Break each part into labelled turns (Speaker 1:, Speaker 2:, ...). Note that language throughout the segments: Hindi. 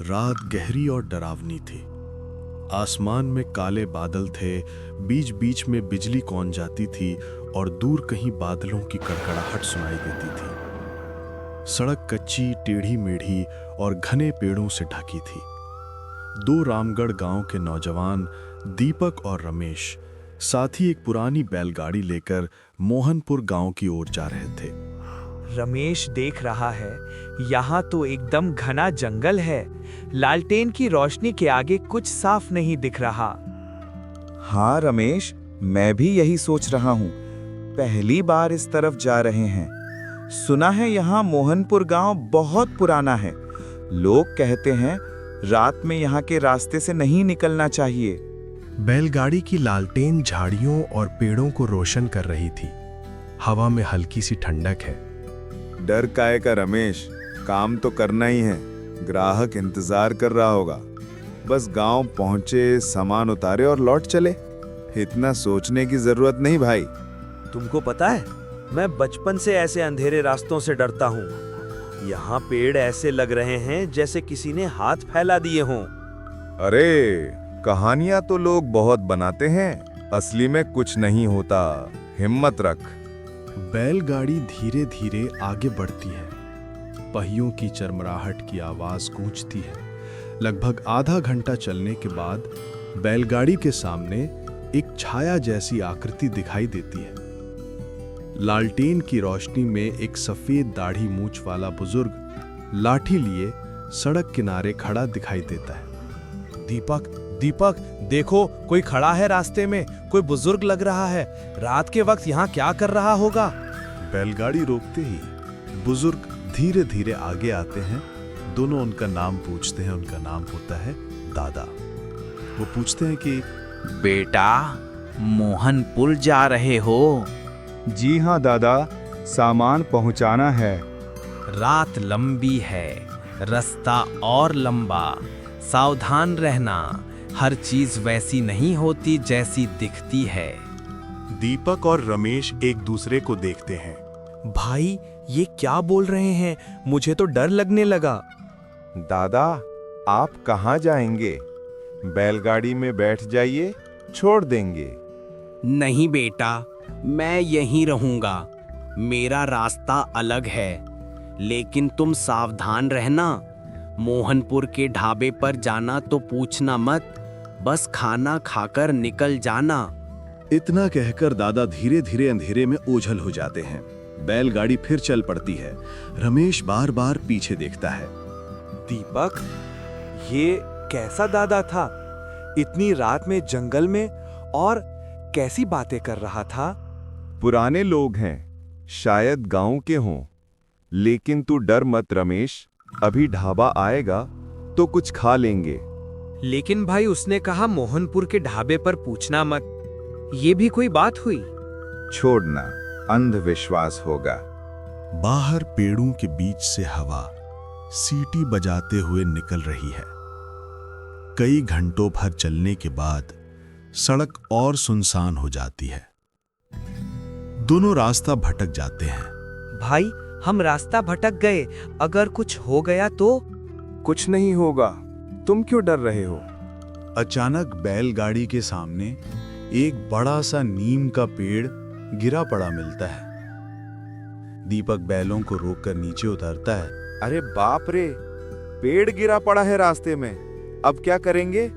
Speaker 1: रात गहरी और डरावनी थी। आसमान में काले बादल थे, बीच बीच में बिजली कौन जाती थी और दूर कहीं बादलों की कड़कड़ाहट सुनाई देती थी। सड़क कच्ची, टेढ़ी मेढ़ी और घने पेड़ों से ढकी थी। दो रामगढ़ गांव के नौजवान दीपक और रमेश साथ ही एक पुरानी बैलगाड़ी लेकर मोहनपुर गांव की ओर जा रहे थे।
Speaker 2: रमेश देख रहा है, यहाँ तो एकदम घना जंगल है। लालटेन की रोशनी के आगे कुछ साफ नहीं दिख रहा।
Speaker 3: हाँ रमेश, मैं भी यही सोच रहा हूँ। पहली बार इस तरफ जा रहे हैं। सुना है यहाँ मोहनपुर गांव बहुत पुराना है। लोग कहते हैं रात में यहाँ के रास्ते से नहीं निकलना चाहिए।
Speaker 4: बैलगाड़ी की लालटेन झाड़ियों और पेड़ों को रोशन कर रही थी। हवा में हल्की सी ठंडक है।
Speaker 5: डर काहे का रमेश, काम तो करना ही है। ग्राहक इंतजार कर रहा होगा। बस गांव पहुंचे, सामान उतारे और लौट चले। इतना सोचने की जरूरत नहीं भाई।
Speaker 6: तुमको पता है, मैं बचपन से ऐसे अंधेरे रास्तों से डरता हूँ। यहाँ पेड़ ऐसे लग रहे हैं जैसे किसी ने हाथ फैला दिए हों।
Speaker 5: अरे, कहानियां तो लोग बहुत बनाते हैं, असली में कुछ नहीं होता। हिम्मत रख।
Speaker 1: बैलगाड़ी धीरे धीरे आगे बढ़ती है। पहियों की चरमराहट की आवाज गूंजती है। लगभग आधा घंटा चलने के बाद बैलगाड़ी के सामने एक छाया जैसी आकृति दिखाई देती है। लालटेन की रोशनी में एक सफेद दाढ़ी मूंछ वाला बुजुर्ग लाठी लिए सड़क किनारे खड़ा दिखाई देता है।
Speaker 2: दीपक, दीपक, देखो, कोई खड़ा है रास्ते में। कोई बुजुर्ग लग रहा है। रात के वक्त यहाँ क्या कर रहा होगा?
Speaker 1: बैलगाड़ी रोकते ही बुजुर्ग धीरे धीरे आगे आते हैं। दोनों उनका नाम पूछते हैं। उनका नाम होता है दादा। वो पूछते हैं कि
Speaker 7: बेटा, मोहनपुर जा रहे हो?
Speaker 3: जी हाँ दादा, सामान पहुँचाना है।
Speaker 7: रात लंबी है, रास्ता और लंबा। सावधान रहना, हर चीज वैसी नहीं होती जैसी दिखती है।
Speaker 4: दीपक और रमेश एक दूसरे को देखते हैं।
Speaker 2: भाई, ये क्या बोल रहे हैं? मुझे तो डर लगने लगा।
Speaker 5: दादा, आप कहाँ जाएंगे? बैलगाड़ी में बैठ जाइए, छोड़ देंगे।
Speaker 7: नहीं बेटा, मैं यहीं रहूंगा। मेरा रास्ता अलग है, लेकिन तुम सावधान रहना। मोहनपुर के ढाबे पर जाना तो पूछना मत, बस खाना खाकर निकल जाना।
Speaker 1: इतना कहकर दादा धीरे धीरे अंधेरे में ओझल हो जाते हैं। बैलगाड़ी फिर चल पड़ती है। रमेश बार बार पीछे देखता है।
Speaker 2: दीपक, ये कैसा दादा था? इतनी रात में जंगल में, और कैसी बातें कर रहा था?
Speaker 5: पुराने लोग हैं, शायद गांव के हों। लेकिन तू डर मत रमेश, अभी ढाबा आएगा तो कुछ खा लेंगे।
Speaker 2: लेकिन भाई, उसने कहा मोहनपुर के ढाबे पर पूछना मत। ये भी कोई बात हुई?
Speaker 5: छोड़ना, अंधविश्वास होगा।
Speaker 1: बाहर पेड़ों के बीच से हवा सीटी बजाते हुए निकल रही है। कई घंटों भर चलने के बाद सड़क और सुनसान हो जाती है। दोनों रास्ता भटक जाते हैं।
Speaker 2: भाई, हम रास्ता भटक गए। अगर कुछ हो गया तो?
Speaker 5: कुछ नहीं होगा, तुम क्यों डर रहे हो?
Speaker 1: अचानक बैलगाड़ी के सामने एक बड़ा सा नीम का पेड़ गिरा पड़ा मिलता है। दीपक बैलों को रोककर नीचे उतरता है।
Speaker 5: अरे बाप रे, पेड़ गिरा पड़ा है रास्ते में। अब क्या करेंगे?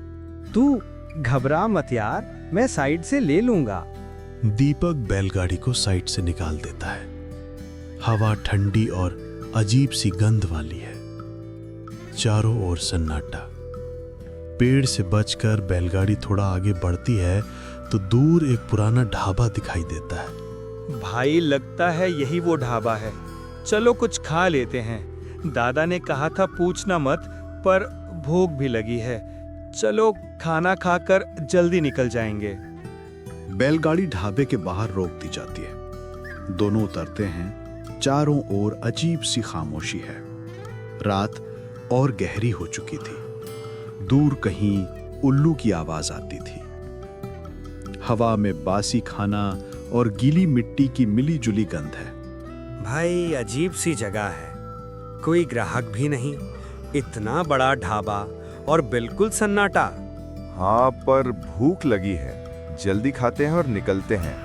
Speaker 2: तू घबरा मत यार, मैं साइड से ले लूंगा।
Speaker 1: दीपक बैलगाड़ी को साइड से निकाल देता है। हवा ठंडी और अजीब सी गंध वाली है। चारों ओर सन्नाटा। पेड़ से बचकर बैलगाड़ी थोड़ा आगे बढ़ती है तो दूर एक पुराना ढाबा दिखाई देता है।
Speaker 2: भाई, लगता है यही वो ढाबा है। चलो कुछ खा लेते हैं। दादा ने कहा था पूछना मत, पर भूख भी लगी है। चलो खाना खाकर जल्दी निकल जाएंगे।
Speaker 1: बैलगाड़ी ढाबे के बाहर रोक दी जाती है। दोनों उतरते हैं। चारों ओर अजीब सी खामोशी है। रात और गहरी हो चुकी थी। दूर कहीं उल्लू की आवाज आती थी। हवा में बासी खाना और गीली मिट्टी की मिली जुली गंध है।
Speaker 6: भाई, अजीब सी जगह है। कोई ग्राहक भी नहीं। इतना बड़ा ढाबा और बिल्कुल सन्नाटा।
Speaker 5: हाँ, पर भूख लगी है, जल्दी खाते हैं और निकलते हैं।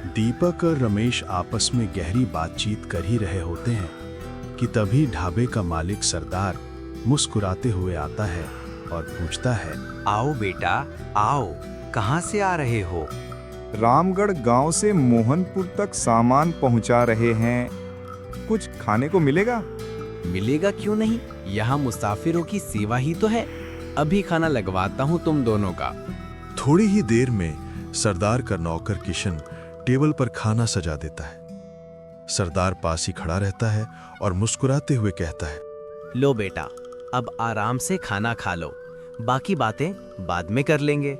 Speaker 1: दीपक और रमेश आपस में गहरी बातचीत कर ही रहे होते हैं कि तभी ढाबे का मालिक सरदार मुस्कुराते हुए आता है और पूछता है,
Speaker 8: आओ बेटा, आओ। कहाँ से आ रहे हो?
Speaker 5: रामगढ़ गांव से मोहनपुर तक सामान पहुंचा रहे हैं। कुछ खाने को मिलेगा?
Speaker 7: मिलेगा क्यों नहीं, यहाँ मुसाफिरों की सेवा ही तो है। अभी खाना लगवाता हूँ तुम दोनों का।
Speaker 1: थोड़ी ही देर में सरदार का नौकर किशन टेबल पर खाना सजा देता है। सरदार पास ही खड़ा रहता है और मुस्कुराते हुए कहता है,
Speaker 7: लो बेटा, अब आराम से खाना खा लो, बाकी बातें बाद में कर लेंगे।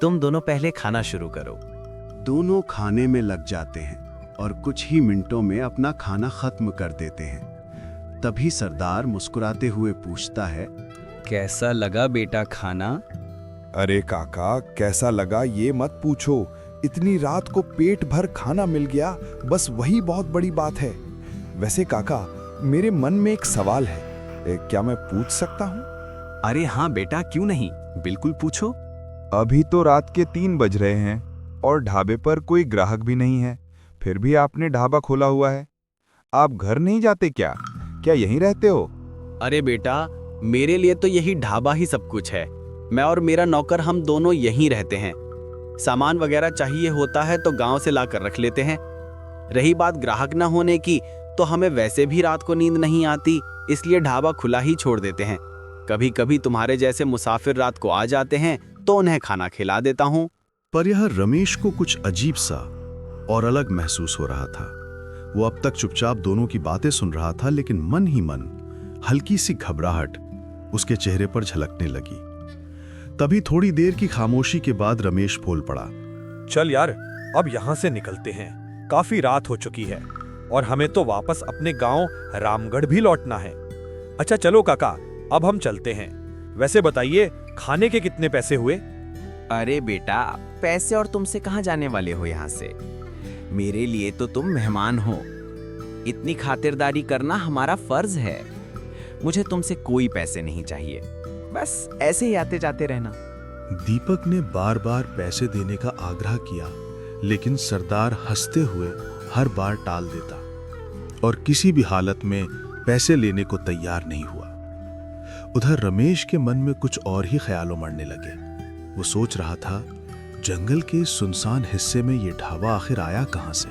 Speaker 7: तुम दोनों पहले खाना शुरू करो।
Speaker 1: दोनों खाने में लग जाते हैं और कुछ ही मिनटों में अपना खाना खत्म कर देते हैं। तभी सरदार मुस्कुराते हुए पूछता है,
Speaker 8: कैसा लगा बेटा खाना?
Speaker 5: अरे काका, कैसा लगा ये मत पूछो। इतनी रात को पेट भर खाना मिल गया, बस वही बहुत बड़ी बात है। वैसे काका, मेरे मन में एक सवाल है, क्या मैं पूछ सकता हूँ?
Speaker 8: अरे हाँ बेटा, क्यों नहीं, बिल्कुल पूछो।
Speaker 5: अभी तो रात के 3 बज रहे हैं और ढाबे पर कोई ग्राहक भी नहीं है, फिर भी आपने ढाबा खोला हुआ है। आप घर नहीं जाते क्या? क्या यहीं रहते हो?
Speaker 7: अरे बेटा, मेरे लिए तो यही ढाबा ही सब कुछ है। मैं और मेरा नौकर हम दोनों यहीं रहते हैं। सामान वगैरह चाहिए होता है तो गांव से लाकर रख लेते हैं। रही बात ग्राहक न होने की, तो हमें वैसे भी रात को नींद नहीं आती, इसलिए ढाबा खुला ही छोड़ देते हैं। कभी कभी तुम्हारे जैसे मुसाफिर रात को आ जाते हैं तो उन्हें खाना खिला देता हूँ।
Speaker 1: पर यह रमेश को कुछ अजीब सा और अलग महसूस हो रहा था। वो अब तक चुपचाप दोनों की बातें सुन रहा था, लेकिन मन ही मन हल्की सी घबराहट उसके चेहरे पर झलकने लगी। तभी थोड़ी देर की खामोशी के बाद रमेश बोल पड़ा,
Speaker 6: चल यार, अब यहाँ से निकलते हैं। काफी रात हो चुकी है और हमें तो वापस अपने गांव रामगढ़ भी लौटना है। अच्छा चलो काका, अब हम चलते हैं। वैसे बताइए, खाने के कितने पैसे हुए?
Speaker 7: अरे बेटा, पैसे और तुमसे कहाँ जाने वाले हो यहाँ से? मेरे लिए तो तुम मेहमान हो। इतनी खातिरदारी करना हमारा फर्ज है। मुझे तुमसे कोई पैसे नहीं चाहिए, बस ऐसे ही आते जाते रहना।
Speaker 1: दीपक ने बार बार पैसे देने का आग्रह किया, लेकिन सरदार हंसते हुए हर बार टाल देता और किसी भी हालत में पैसे लेने को तैयार नहीं हुआ। उधर रमेश के मन में कुछ और ही ख्यालों मरने लगे। वो सोच रहा था, जंगल के सुनसान हिस्से में ये ढाबा आखिर आया कहां से?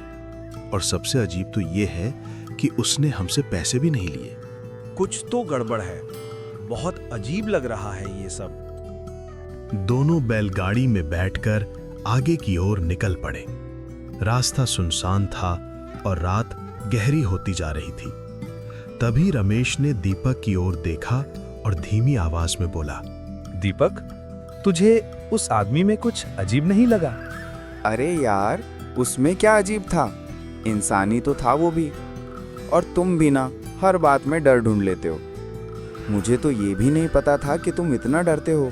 Speaker 1: और सबसे अजीब तो ये है कि उसने हमसे पैसे भी नहीं लिए।
Speaker 6: कुछ तो गड़बड़ है, बहुत अजीब लग रहा है ये सब।
Speaker 1: दोनों बैलगाड़ी में बैठकर आगे की ओर निकल पड़े। रास्ता सुनसान था और रात गहरी होती जा रही थी। तभी रमेश ने दीपक की ओर देखा और धीमी आवाज में बोला,
Speaker 2: दीपक, तुझे उस आदमी में कुछ अजीब नहीं लगा?
Speaker 3: अरे यार, उसमें क्या अजीब था? इंसानी तो था वो भी। और तुम भी ना हर बात में डर ढूंढ लेते हो। मुझे तो ये भी नहीं पता था कि तुम इतना डरते हो।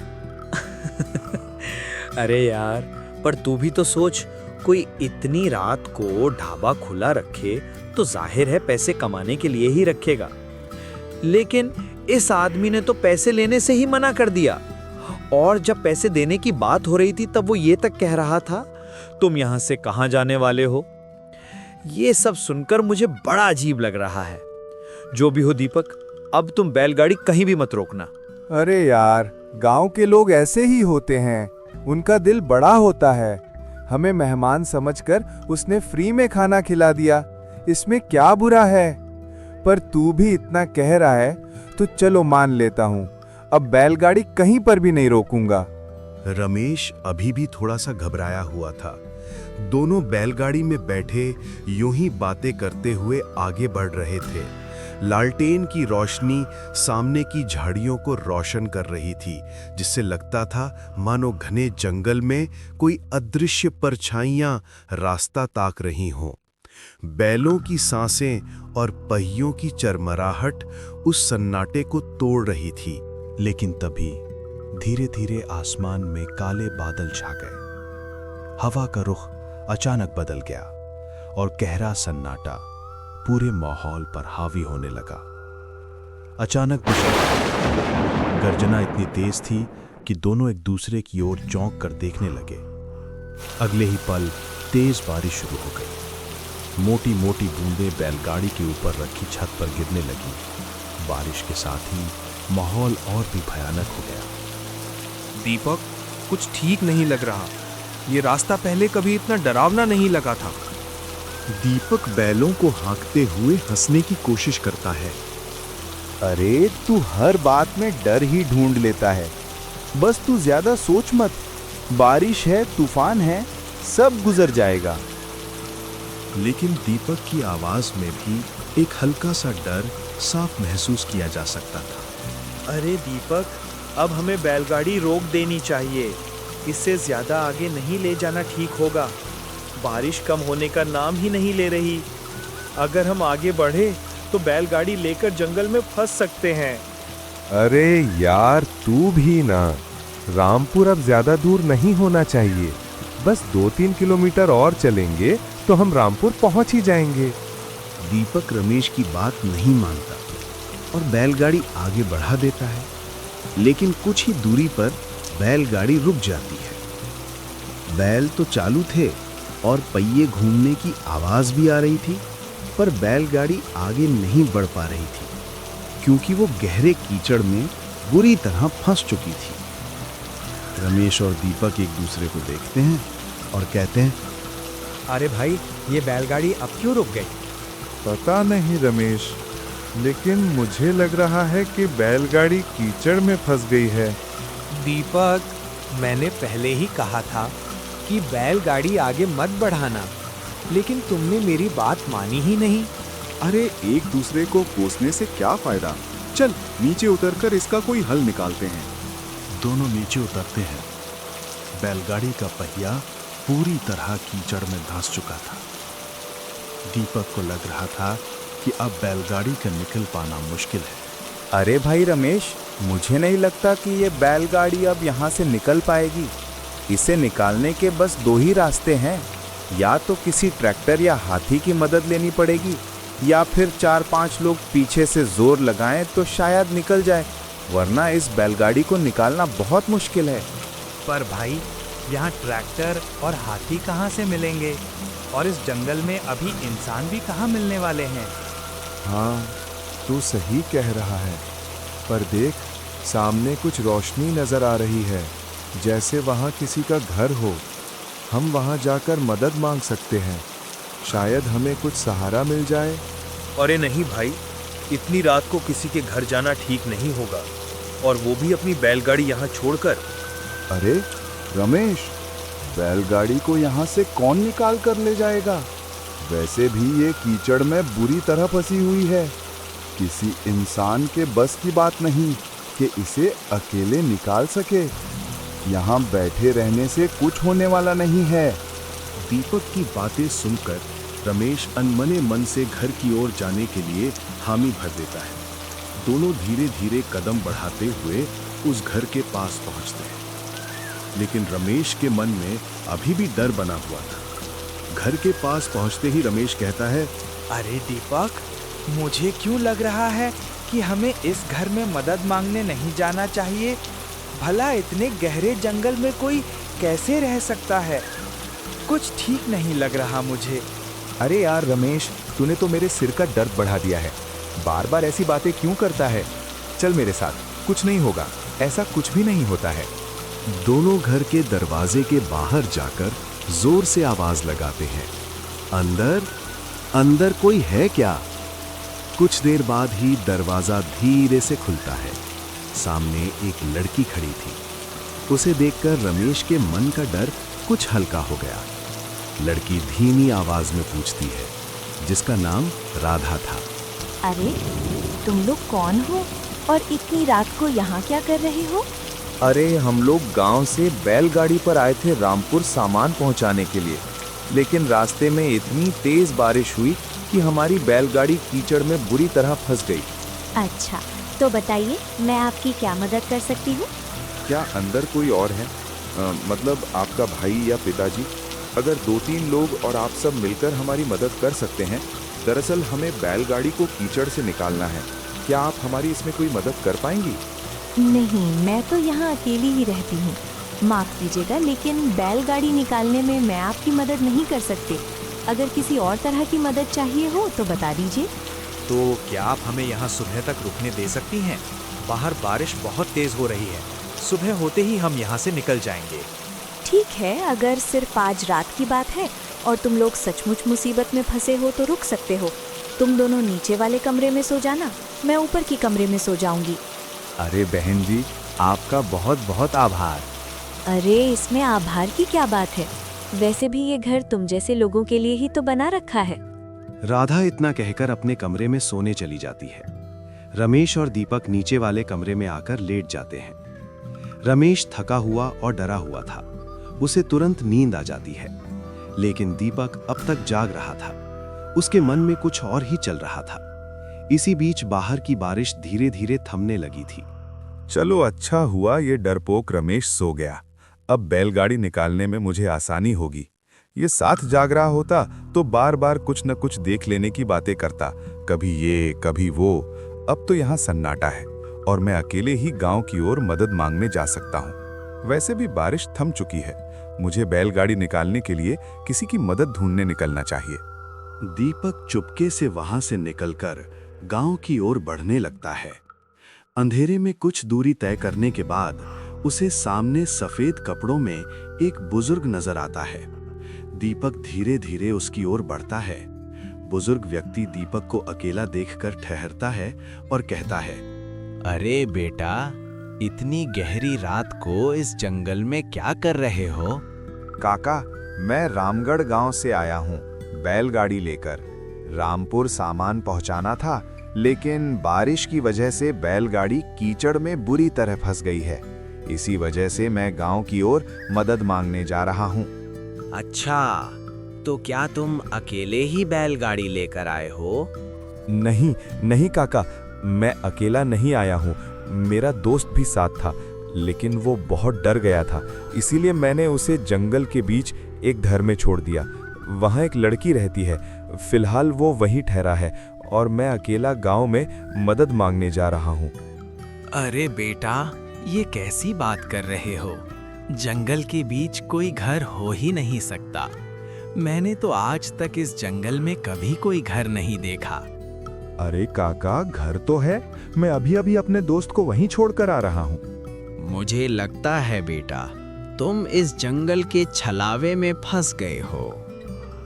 Speaker 6: अरे यार, पर तू भी तो सोच, कोई इतनी रात को ढाबा खुला रखे तो जाहिर है पैसे कमाने के लिए ही रखेगा। लेकिन इस आदमी ने तो पैसे लेने से ही मना कर दिया, और जब पैसे देने की बात हो रही थी तब वो ये तक कह रहा था, तुम यहां से कहां जाने वाले हो? ये सब सुनकर मुझे बड़ा अजीब लग रहा है। जो भी हो दीपक, अब तुम बैलगाड़ी कहीं भी मत रोकना।
Speaker 5: अरे यार, गांव के लोग ऐसे ही होते हैं, उनका दिल बड़ा होता है। हमें मेहमान समझकर उसने फ्री में खाना खिला दिया, इसमें क्या बुरा है? पर तू भी इतना कह रहा है तो चलो मान लेता हूँ, अब बैलगाड़ी कहीं पर भी नहीं रोकूंगा।
Speaker 1: रमेश अभी भी थोड़ा सा घबराया हुआ था। दोनों बैलगाड़ी में बैठे यूं ही बातें करते हुए आगे बढ़ रहे थे। लालटेन की रोशनी सामने की झाड़ियों को रोशन कर रही थी, जिससे लगता था मानो घने जंगल में कोई अदृश्य परछाइयां रास्ता ताक रही हों। बैलों की सांसें और पहियों की चरमराहट उस सन्नाटे को तोड़ रही थी। लेकिन तभी धीरे धीरे आसमान में काले बादल छा गए। हवा का रुख अचानक बदल गया और गहरा सन्नाटा पूरे माहौल पर हावी होने लगा। अचानक गर्जना इतनी तेज थी कि दोनों एक दूसरे की ओर चौंक कर देखने लगे। अगले ही पल तेज बारिश शुरू हो गई। मोटी मोटी बूंदें बैलगाड़ी के ऊपर रखी छत पर गिरने लगी। बारिश के साथ ही माहौल और भी भयानक हो गया।
Speaker 9: दीपक, कुछ ठीक नहीं लग रहा। ये रास्ता पहले कभी इतना डरावना नहीं लगा था।
Speaker 1: दीपक बैलों को हाँकते हुए हंसने की कोशिश करता है।
Speaker 3: अरे तू हर बात में डर ही ढूंढ लेता है। बस तू ज्यादा सोच मत। बारिश है, तूफान है, सब गुजर जाएगा।
Speaker 1: लेकिन दीपक की आवाज में भी एक हल्का सा डर साफ महसूस किया जा सकता था।
Speaker 2: अरे दीपक, अब हमें बैलगाड़ी रोक देनी चाहिए। इससे ज्यादा आगे नहीं ले जाना ठीक होगा। बारिश कम होने का नाम ही नहीं ले रही। अगर हम आगे बढ़े तो बैलगाड़ी लेकर जंगल में फंस सकते हैं।
Speaker 10: अरे यार, तू भी ना। रामपुर अब ज्यादा दूर नहीं होना चाहिए। बस 2-3 किलोमीटर और चलेंगे तो हम रामपुर पहुंच ही जाएंगे।
Speaker 1: दीपक रमेश की बात नहीं मानता और बैलगाड़ी आगे बढ़ा देता है। लेकिन कुछ ही दूरी पर बैलगाड़ी रुक जाती है। बैल तो चालू थे और पहिए घूमने की आवाज भी आ रही थी, पर बैलगाड़ी आगे नहीं बढ़ पा रही थी क्योंकि वो गहरे कीचड़ में बुरी तरह फंस चुकी थी। रमेश और दीपक एक दूसरे को देखते हैं और कहते हैं,
Speaker 2: अरे भाई, ये बैलगाड़ी अब क्यों रुक गई?
Speaker 10: पता नहीं रमेश, लेकिन मुझे लग रहा है कि बैलगाड़ी कीचड़ में फंस गई है।
Speaker 9: दीपक, मैंने पहले ही कहा था कि बैलगाड़ी आगे मत बढ़ाना, लेकिन तुमने मेरी बात मानी ही नहीं।
Speaker 5: अरे एक दूसरे को कोसने से क्या फायदा? चल नीचे उतरकर इसका कोई हल निकालते हैं।
Speaker 1: दोनों नीचे उतरते हैं। बैलगाड़ी का पहिया पूरी तरह कीचड़ में धंस चुका था। दीपक को लग रहा था कि अब बैलगाड़ी का निकल पाना मुश्किल है।
Speaker 3: अरे भाई रमेश, मुझे नहीं लगता कि ये बैलगाड़ी अब यहाँ से निकल पाएगी। इसे निकालने के बस 2 ही रास्ते हैं। या तो किसी ट्रैक्टर या हाथी की मदद लेनी पड़ेगी, या फिर 4-5 लोग पीछे से जोर लगाएं तो शायद निकल जाए, वरना इस बैलगाड़ी को निकालना बहुत मुश्किल है।
Speaker 2: पर भाई, यहाँ ट्रैक्टर और हाथी कहाँ से मिलेंगे? और इस जंगल में अभी इंसान भी कहाँ मिलने वाले हैं?
Speaker 10: हाँ, तू सही कह रहा है। पर देख, सामने कुछ रोशनी नजर आ रही है, जैसे वहाँ किसी का घर हो। हम वहाँ जाकर मदद मांग सकते हैं। शायद हमें कुछ सहारा मिल जाए।
Speaker 2: अरे नहीं भाई, इतनी रात को किसी के घर जाना ठीक नहीं होगा, और वो भी अपनी बैलगाड़ी यहाँ छोड़कर।
Speaker 5: अरे रमेश, बैलगाड़ी को यहाँ से कौन निकाल कर ले जाएगा? वैसे भी ये कीचड़ में बुरी तरह फंसी हुई है। किसी इंसान के बस की बात नहीं कि इसे अकेले निकाल सके। यहाँ बैठे रहने से कुछ होने वाला नहीं है।
Speaker 1: दीपक की बातें सुनकर रमेश अनमने मन से घर की ओर जाने के लिए हामी भर देता है। दोनों धीरे धीरे कदम बढ़ाते हुए उस घर के पास पहुंचते हैं। लेकिन रमेश के मन में अभी भी डर बना हुआ था। घर के पास पहुंचते ही रमेश कहता है,
Speaker 2: अरे दीपक, मुझे क्यों लग रहा है कि हमें इस घर में मदद मांगने नहीं जाना चाहिए। भला इतने गहरे जंगल में कोई कैसे रह सकता है? कुछ ठीक नहीं लग रहा मुझे।
Speaker 3: अरे यार रमेश, तूने तो मेरे सिर का दर्द बढ़ा दिया है। बार बार ऐसी बातें क्यों करता है? चल मेरे साथ, कुछ नहीं होगा। ऐसा कुछ भी नहीं होता है।
Speaker 1: दोनों घर के दरवाजे के बाहर जाकर जोर से आवाज लगाते हैं, अंदर अंदर कोई है क्या? कुछ देर बाद ही दरवाजा धीरे से खुलता है। सामने एक लड़की खड़ी थी। उसे देखकर रमेश के मन का डर कुछ हल्का हो गया। लड़की धीमी आवाज में पूछती है, जिसका नाम राधा था।
Speaker 11: अरे तुम लोग कौन हो और इतनी रात को यहाँ क्या कर रहे हो?
Speaker 3: अरे हम लोग गांव से बैलगाड़ी पर आए थे रामपुर सामान पहुंचाने के लिए, लेकिन रास्ते में इतनी तेज बारिश हुई कि हमारी बैलगाड़ी कीचड़ में बुरी तरह फंस गई।
Speaker 11: अच्छा, तो बताइए मैं आपकी क्या मदद कर सकती हूँ?
Speaker 5: क्या अंदर कोई और है? मतलब आपका भाई या पिताजी? अगर 2-3 लोग और आप सब मिलकर हमारी मदद कर सकते हैं। दरअसल हमें बैलगाड़ी को कीचड़ से निकालना है।
Speaker 10: क्या आप हमारी इसमें कोई मदद कर पाएंगी?
Speaker 11: नहीं, मैं तो यहाँ अकेली ही रहती हूँ। माफ कीजिएगा, लेकिन बैलगाड़ी निकालने में मैं आपकी मदद नहीं कर सकती। अगर किसी और तरह की मदद चाहिए हो तो बता दीजिए।
Speaker 9: तो क्या आप हमें यहाँ सुबह तक रुकने दे सकती हैं? बाहर बारिश बहुत तेज हो रही है। सुबह होते ही हम यहाँ से निकल जाएंगे।
Speaker 11: ठीक है, अगर सिर्फ आज रात की बात है और तुम लोग सचमुच मुसीबत में फंसे हो तो रुक सकते हो। तुम दोनों नीचे वाले कमरे में सो जाना, मैं ऊपर की कमरे में सो जाऊंगी।
Speaker 3: अरे बहन जी, आपका बहुत बहुत आभार।
Speaker 11: अरे इसमें आभार की क्या बात है? वैसे भी ये घर तुम जैसे लोगों के लिए ही तो बना रखा है।
Speaker 1: राधा इतना कहकर अपने कमरे में सोने चली जाती है। रमेश और दीपक नीचे वाले कमरे में आकर लेट जाते हैं। रमेश थका हुआ और डरा हुआ था। उसे तुरंत नींद आ जाती है, लेकिन दीपक अब तक जाग रहा था। उसके मन में कुछ और ही चल रहा था। इसी बीच बाहर की बारिश धीरे धीरे थमने लगी थी।
Speaker 5: चलो अच्छा हुआ ये डरपोक रमेश सो गया। अब बैलगाड़ी निकालने में मुझे आसानी होगी। ये साथ जाग रहा होता तो बार बार कुछ न कुछ देख लेने की बातें करता, कभी ये कभी वो। अब तो यहाँ सन्नाटा है और मैं अकेले ही गांव की ओर मदद मांगने जा सकता हूँ। वैसे भी बारिश थम चुकी है। मुझे बैलगाड़ी निकालने के लिए किसी की मदद ढूंढने निकलना चाहिए।
Speaker 1: दीपक चुपके से वहां से निकलकर गांव की ओर बढ़ने लगता है। अंधेरे में कुछ दूरी तय करने के बाद उसे सामने सफेद कपड़ों में एक बुजुर्ग नजर आता है। दीपक धीरे धीरे उसकी ओर बढ़ता है। बुजुर्ग व्यक्ति दीपक को अकेला देखकर ठहरता है और कहता है,
Speaker 7: अरे बेटा, इतनी गहरी रात को इस जंगल में क्या कर रहे हो?
Speaker 3: काका, मैं रामगढ़ गांव से आया हूँ बैलगाड़ी लेकर। रामपुर सामान पहुंचाना था, लेकिन बारिश की वजह से बैलगाड़ी कीचड़ में बुरी तरह फंस गई है। इसी वजह से मैं गांव की ओर मदद मांगने जा रहा हूँ।
Speaker 7: अच्छा, तो क्या तुम अकेले ही बैलगाड़ी लेकर आए हो?
Speaker 3: नहीं नहीं काका, मैं अकेला नहीं आया हूँ। मेरा दोस्त भी साथ था, लेकिन वो बहुत डर गया था। इसीलिए मैंने उसे जंगल के बीच एक घर में छोड़ दिया। वहाँ एक लड़की रहती है। फिलहाल वो वहीं ठहरा है और मैं अकेला गांव में मदद मांगने जा रहा हूँ।
Speaker 7: अरे बेटा, ये कैसी बात कर रहे हो? जंगल के बीच कोई घर हो ही नहीं सकता। मैंने तो आज तक इस जंगल में कभी कोई घर नहीं देखा।
Speaker 10: अरे काका, घर तो है। मैं अभी अभी अपने दोस्त को वहीं छोड़कर आ रहा हूँ।
Speaker 7: मुझे लगता है बेटा, तुम इस जंगल के छलावे में फंस गए हो।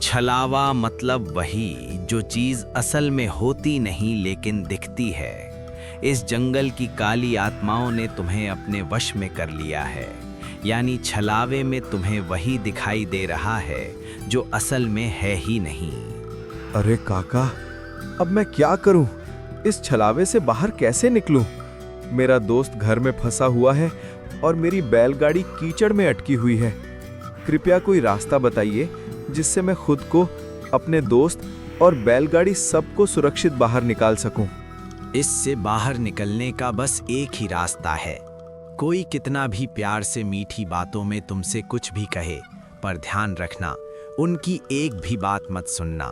Speaker 7: छलावा मतलब वही जो चीज असल में होती नहीं लेकिन दिखती है। इस जंगल की काली आत्माओं ने तुम्हें अपने वश में कर लिया है। यानी छलावे में तुम्हें वही दिखाई दे रहा है जो असल में है ही नहीं।
Speaker 3: अरे काका, अब मैं क्या करूं? इस छलावे से बाहर कैसे निकलूं? मेरा दोस्त घर में फंसा हुआ है और मेरी बैलगाड़ी कीचड़ में अटकी हुई है। कृपया कोई रास्ता बताइए जिससे मैं खुद को, अपने दोस्त और बैलगाड़ी सबको सुरक्षित बाहर निकाल सकूं।
Speaker 7: इससे बाहर निकलने का बस एक ही रास्ता है। कोई कितना भी प्यार से मीठी बातों में तुमसे कुछ भी कहे, पर ध्यान रखना, उनकी एक भी बात मत सुनना।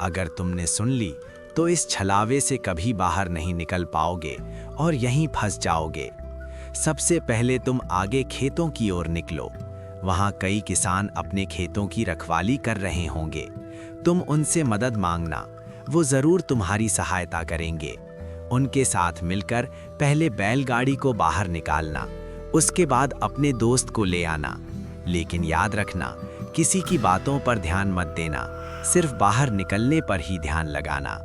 Speaker 7: अगर तुमने सुन ली तो इस छलावे से कभी बाहर नहीं निकल पाओगे और यहीं फंस जाओगे। सबसे पहले तुम आगे खेतों की ओर निकलो। वहाँ कई किसान अपने खेतों की रखवाली कर रहे होंगे। तुम उनसे मदद मांगना, वो जरूर तुम्हारी सहायता करेंगे। उनके साथ मिलकर पहले बैलगाड़ी को बाहर निकालना, उसके बाद अपने दोस्त को ले आना। लेकिन याद रखना, किसी की बातों पर ध्यान मत देना, सिर्फ बाहर निकलने पर ही ध्यान लगाना।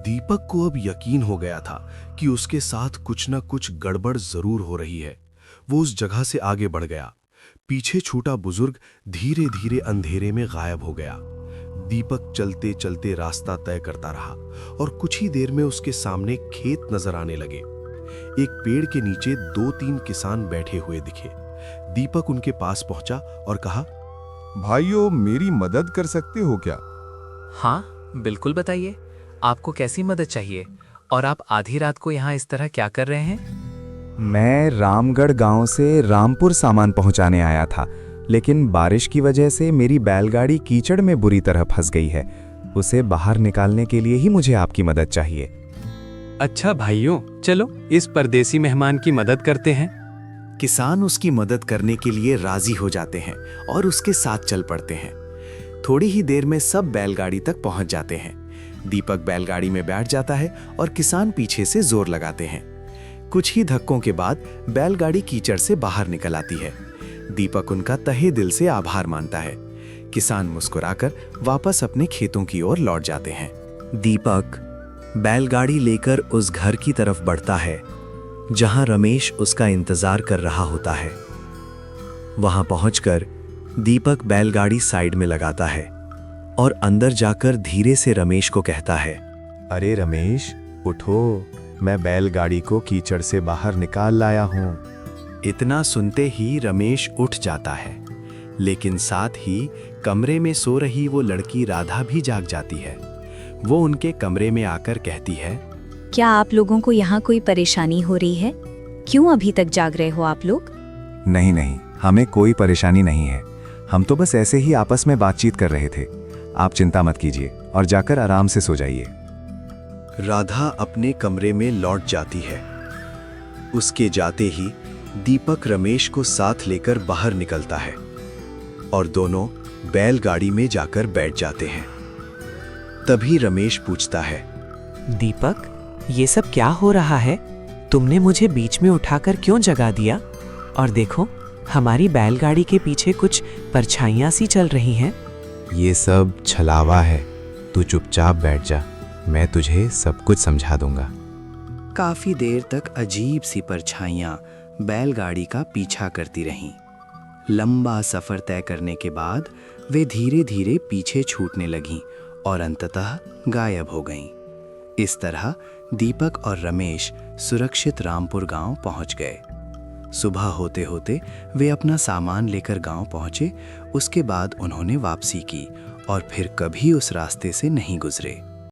Speaker 1: दीपक को अब यकीन हो गया था कि उसके साथ कुछ न कुछ गड़बड़ जरूर हो रही है। वो उस जगह से आगे बढ़ गया। पीछे छूटा बुजुर्ग धीरे धीरे अंधेरे में गायब हो गया। दीपक चलते चलते रास्ता तय करता रहा और कुछ ही देर में उसके सामने खेत नजर आने लगे। एक पेड़ के नीचे 2-3 किसान बैठे हुए दिखे। दीपक उनके पास पहुंचा और कहा,
Speaker 10: भाइयों, मेरी मदद कर सकते हो क्या?
Speaker 9: हाँ, बिल्कुल बताइए, आपको कैसी मदद चाहिए और आप आधी रात को यहाँ इस तरह क्या कर रहे हैं?
Speaker 3: मैं रामगढ़ गांव से रामपुर सामान पहुंचाने आया था, लेकिन बारिश की वजह से मेरी बैलगाड़ी कीचड़ में बुरी तरह फंस गई है। उसे बाहर निकालने के लिए ही मुझे आपकी मदद चाहिए।
Speaker 9: अच्छा भाइयों, चलो इस परदेसी मेहमान की मदद करते हैं।
Speaker 6: किसान उसकी मदद करने के लिए राजी हो जाते हैं और उसके साथ चल पड़ते हैं। थोड़ी ही देर में सब बैलगाड़ी तक पहुंच जाते हैं। दीपक बैलगाड़ी में बैठ जाता है और किसान पीछे से जोर लगाते हैं। कुछ ही धक्कों के बाद बैलगाड़ी कीचड़ से बाहर निकल आती है। दीपक उनका तहे दिल से आभार मानता है। किसान मुस्कुराकर वापस अपने खेतों की ओर लौट जाते हैं।
Speaker 12: दीपक बैलगाड़ी लेकर उस घर की तरफ बढ़ता है जहां रमेश उसका इंतजार कर रहा होता है। वहां पहुंचकर दीपक बैलगाड़ी साइड में लगाता है और अंदर जाकर धीरे से रमेश को कहता है,
Speaker 10: अरे रमेश, उठो, मैं बैलगाड़ी को कीचड़ से बाहर निकाल लाया हूँ।
Speaker 1: इतना सुनते ही रमेश उठ जाता है, लेकिन साथ ही कमरे में सो रही वो लड़की राधा भी जाग जाती है। वो उनके कमरे में आकर कहती है,
Speaker 11: क्या आप लोगों को यहाँ कोई परेशानी हो रही है? क्यों अभी तक जाग रहे हो आप लोग?
Speaker 3: नहीं नहीं, हमें कोई परेशानी नहीं है। हम तो बस ऐसे ही आपस में बातचीत कर रहे थे। आप चिंता मत कीजिए और जाकर आराम से सो जाइए।
Speaker 12: राधा अपने कमरे में लौट जाती है। उसके जाते ही दीपक रमेश को साथ लेकर बाहर निकलता है और दोनों बैलगाड़ी में जाकर बैठ जाते हैं। तभी रमेश पूछता है,
Speaker 9: दीपक, ये सब क्या हो रहा है? तुमने मुझे बीच में उठाकर क्यों जगा दिया? और देखो, हमारी बैलगाड़ी के पीछे कुछ परछाइयां सी चल रही हैं।
Speaker 3: ये सब छलावा है। तू चुपचाप बैठ जा, मैं तुझे सब कुछ समझा दूंगा।
Speaker 6: काफी देर तक अजीब सी परछाइयां बैलगाड़ी का पीछा करती रहीं। लंबा सफर तय करने के बाद वे धीरे धीरे पीछे छूटने लगीं और अंततः गायब हो गईं। इस तरह दीपक और रमेश सुरक्षित रामपुर गांव पहुंच गए। सुबह होते होते वे अपना सामान लेकर गांव पहुंचे। उसके बाद उन्होंने वापसी की और फिर कभी उस रास्ते से नहीं गुजरे।